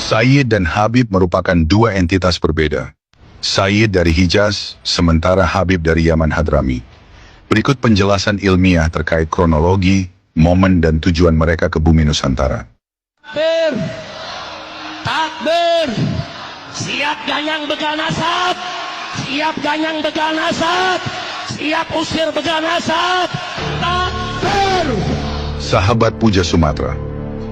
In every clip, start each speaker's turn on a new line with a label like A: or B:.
A: Sayyid dan Habib merupakan dua entitas berbeda. Sayyid dari Hijaz, sementara Habib dari Yaman Hadrami. Berikut penjelasan ilmiah terkait kronologi, momen dan tujuan mereka ke bumi Nusantara.
B: Takbir! Takbir! Siap ganyang begal nasab! Siap ganyang begal nasab! Siap usir begal nasab! Takbir!
A: Sahabat Puja Sumatera.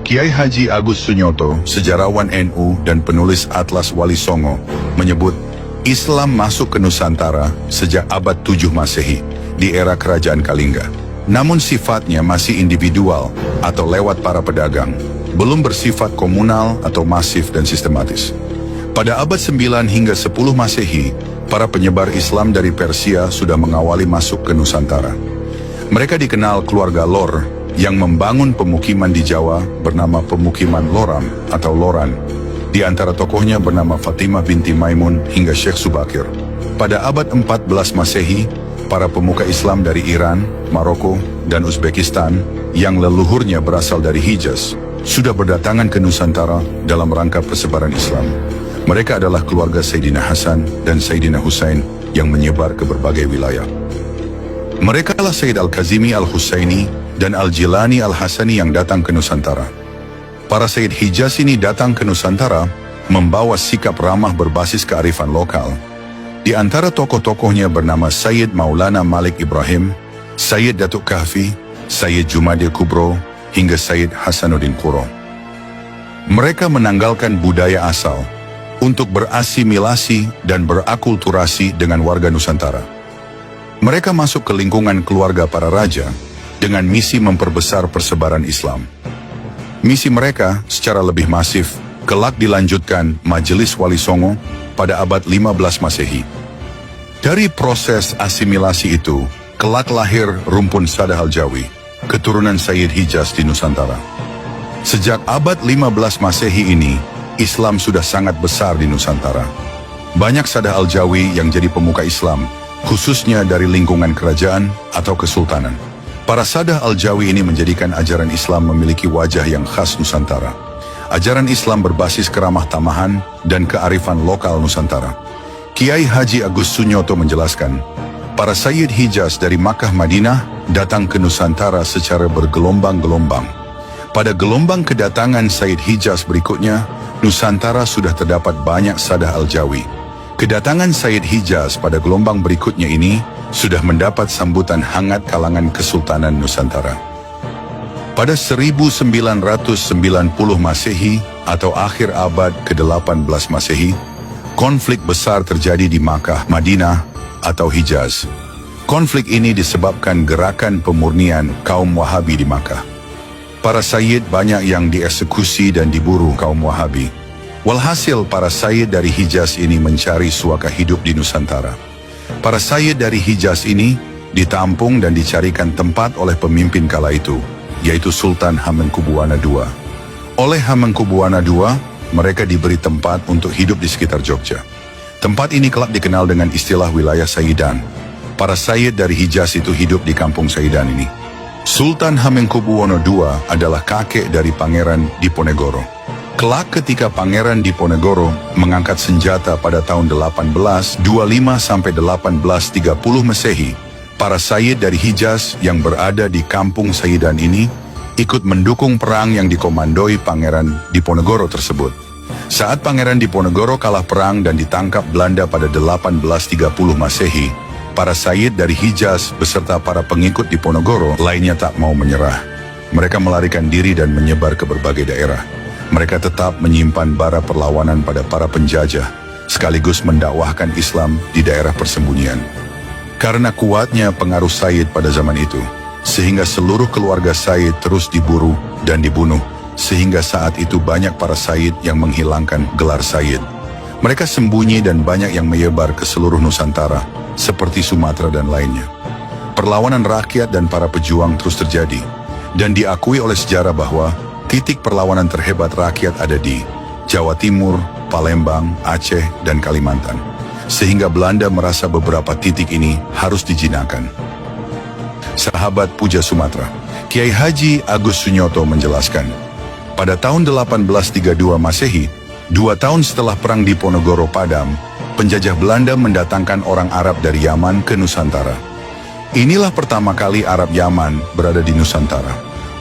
A: Kiai Haji Agus Sunyoto, sejarawan NU dan penulis Atlas Wali Songo, menyebut Islam masuk ke Nusantara sejak abad 7 Masehi di era Kerajaan Kalingga. Namun sifatnya masih individual atau lewat para pedagang, belum bersifat komunal atau masif dan sistematis. Pada abad 9 hingga 10 Masehi, para penyebar Islam dari Persia sudah mengawali masuk ke Nusantara. Mereka dikenal keluarga Lor yang membangun pemukiman di Jawa bernama Pemukiman Loram atau Loran. Di antara tokohnya bernama Fatimah binti Maimun hingga Syekh Subakir. Pada abad 14 Masehi, para pemuka Islam dari Iran, Maroko, dan Uzbekistan yang leluhurnya berasal dari Hijaz sudah berdatangan ke Nusantara dalam rangka persebaran Islam. Mereka adalah keluarga Sayyidina Hasan dan Sayyidina Husain yang menyebar ke berbagai wilayah. Mereka adalah Sayyid Al-Kazimi Al-Husaini dan Al-Jilani Al-Hasani yang datang ke Nusantara. Para Sayyid Hijaz ini datang ke Nusantara membawa sikap ramah berbasis kearifan lokal. Di antara tokoh-tokohnya bernama Sayyid Maulana Malik Ibrahim, Sayyid Datuk Kahfi, Sayyid Jumadil Kubro, hingga Sayyid Hasanuddin Quro. Mereka menanggalkan budaya asal untuk berasimilasi dan berakulturasi dengan warga Nusantara. Mereka masuk ke lingkungan keluarga para raja dengan misi memperbesar persebaran Islam. Misi mereka secara lebih masif kelak dilanjutkan Majelis Wali Songo pada abad 15 Masehi. Dari proses asimilasi itu, kelak lahir Rumpun Sadah Al-Jawi, keturunan Sayyid Hijaz di Nusantara. Sejak abad 15 Masehi ini, Islam sudah sangat besar di Nusantara. Banyak Sadah Al-Jawi yang jadi pemuka Islam, khususnya dari lingkungan kerajaan atau kesultanan. Para Sadah Al-Jawi ini menjadikan ajaran Islam memiliki wajah yang khas Nusantara. Ajaran Islam berbasis keramah tamahan dan kearifan lokal Nusantara. Kiai Haji Agus Sunyoto menjelaskan, para Sayyid Hijaz dari Makkah Madinah datang ke Nusantara secara bergelombang-gelombang. Pada gelombang kedatangan Sayyid Hijaz berikutnya, Nusantara sudah terdapat banyak Sadah Al-Jawi. Kedatangan Sayyid Hijaz pada gelombang berikutnya ini sudah mendapat sambutan hangat kalangan Kesultanan Nusantara. Pada 1990 Masehi atau akhir abad ke-18 Masehi, konflik besar terjadi di Makkah, Madinah atau Hijaz. Konflik ini disebabkan gerakan pemurnian kaum Wahabi di Makkah. Para Sayyid banyak yang dieksekusi dan diburu kaum Wahabi. Walhasil para Sayyid dari Hijaz ini mencari suaka hidup di Nusantara. Para Sayyid dari Hijaz ini ditampung dan dicarikan tempat oleh pemimpin kala itu, yaitu Sultan Hamengkubuwana II. Oleh Hamengkubuwana II, mereka diberi tempat untuk hidup di sekitar Jogja. Tempat ini kelak dikenal dengan istilah wilayah Sayyidan. Para Sayyid dari Hijaz itu hidup di kampung Sayyidan ini. Sultan Hamengkubuwono II adalah kakek dari Pangeran Diponegoro. Kelak ketika Pangeran Diponegoro mengangkat senjata pada tahun 1825 sampai 1830 Masehi, para Sayyid dari Hijaz yang berada di kampung Sayyidan ini ikut mendukung perang yang dikomandoi Pangeran Diponegoro tersebut. Saat Pangeran Diponegoro kalah perang dan ditangkap Belanda pada 1830 Masehi, para Sayyid dari Hijaz beserta para pengikut Diponegoro lainnya tak mau menyerah. Mereka melarikan diri dan menyebar ke berbagai daerah. Mereka tetap menyimpan bara perlawanan pada para penjajah, sekaligus mendakwahkan Islam di daerah persembunyian. Karena kuatnya pengaruh Sayyid pada zaman itu, sehingga seluruh keluarga Sayyid terus diburu dan dibunuh, sehingga saat itu banyak para Sayyid yang menghilangkan gelar Sayyid. Mereka sembunyi dan banyak yang menyebar ke seluruh Nusantara, seperti Sumatera dan lainnya. Perlawanan rakyat dan para pejuang terus terjadi, dan diakui oleh sejarah bahwa titik perlawanan terhebat rakyat ada di Jawa Timur, Palembang, Aceh, dan Kalimantan. Sehingga Belanda merasa beberapa titik ini harus dijinakan. Sahabat Puja Sumatera, Kiai Haji Agus Sunyoto menjelaskan, pada tahun 1832 Masehi, 2 tahun setelah Perang Diponegoro padam, penjajah Belanda mendatangkan orang Arab dari Yaman ke Nusantara. Inilah pertama kali Arab Yaman berada di Nusantara.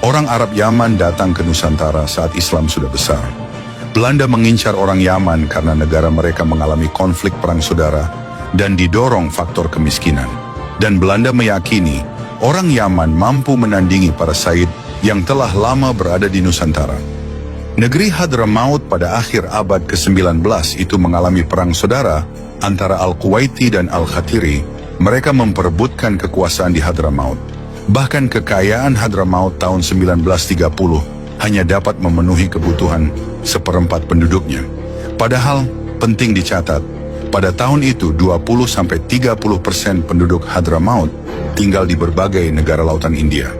A: Orang Arab Yaman datang ke Nusantara saat Islam sudah besar. Belanda mengincar orang Yaman karena negara mereka mengalami konflik perang saudara dan didorong faktor kemiskinan. Dan Belanda meyakini orang Yaman mampu menandingi para Said yang telah lama berada di Nusantara. Negeri Hadramaut pada akhir abad ke-19 itu mengalami perang saudara antara Al-Kuwaiti dan Al-Khatiri. Mereka memperebutkan kekuasaan di Hadramaut. Bahkan kekayaan Hadramaut tahun 1930 hanya dapat memenuhi kebutuhan seperempat penduduknya. Padahal penting dicatat, pada tahun itu 20-30% penduduk Hadramaut tinggal di berbagai negara lautan India.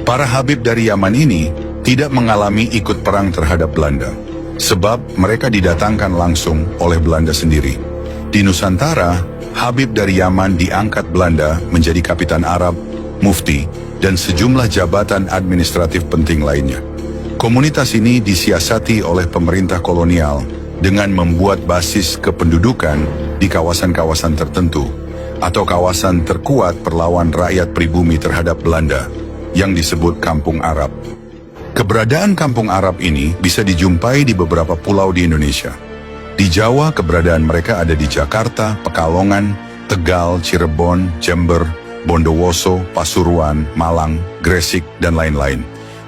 A: Para Habib dari Yaman ini tidak mengalami ikut perang terhadap Belanda, sebab mereka didatangkan langsung oleh Belanda sendiri. Di Nusantara, Habib dari Yaman diangkat Belanda menjadi kapitan Arab, mufti, dan sejumlah jabatan administratif penting lainnya. Komunitas ini disiasati oleh pemerintah kolonial dengan membuat basis kependudukan di kawasan-kawasan tertentu atau kawasan terkuat perlawan rakyat pribumi terhadap Belanda yang disebut Kampung Arab. Keberadaan Kampung Arab ini bisa dijumpai di beberapa pulau di Indonesia. Di Jawa, keberadaan mereka ada di Jakarta, Pekalongan, Tegal, Cirebon, Jember, Bondowoso, Pasuruan, Malang, Gresik, dan lain-lain.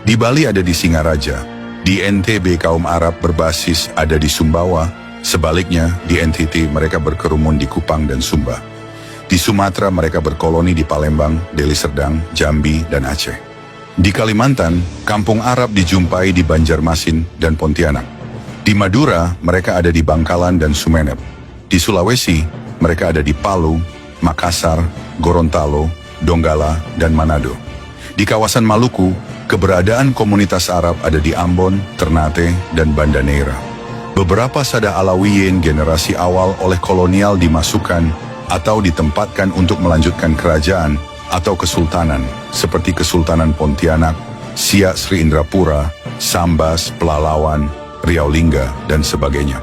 A: Di Bali ada di Singaraja. Di NTB kaum Arab berbasis ada di Sumbawa. Sebaliknya, di NTT mereka berkerumun di Kupang dan Sumba. Di Sumatera mereka berkoloni di Palembang, Deli Serdang, Jambi, dan Aceh. Di Kalimantan, Kampung Arab dijumpai di Banjarmasin dan Pontianak. Di Madura, mereka ada di Bangkalan dan Sumeneb. Di Sulawesi, mereka ada di Palu, Makassar, Gorontalo, Donggala, dan Manado. Di kawasan Maluku, keberadaan komunitas Arab ada di Ambon, Ternate, dan Banda Neira. Beberapa Sada Alawiyin generasi awal oleh kolonial dimasukkan atau ditempatkan untuk melanjutkan kerajaan atau kesultanan, seperti Kesultanan Pontianak, Siak Sri Indrapura, Sambas, Pelalawan, Riau Lingga, dan sebagainya.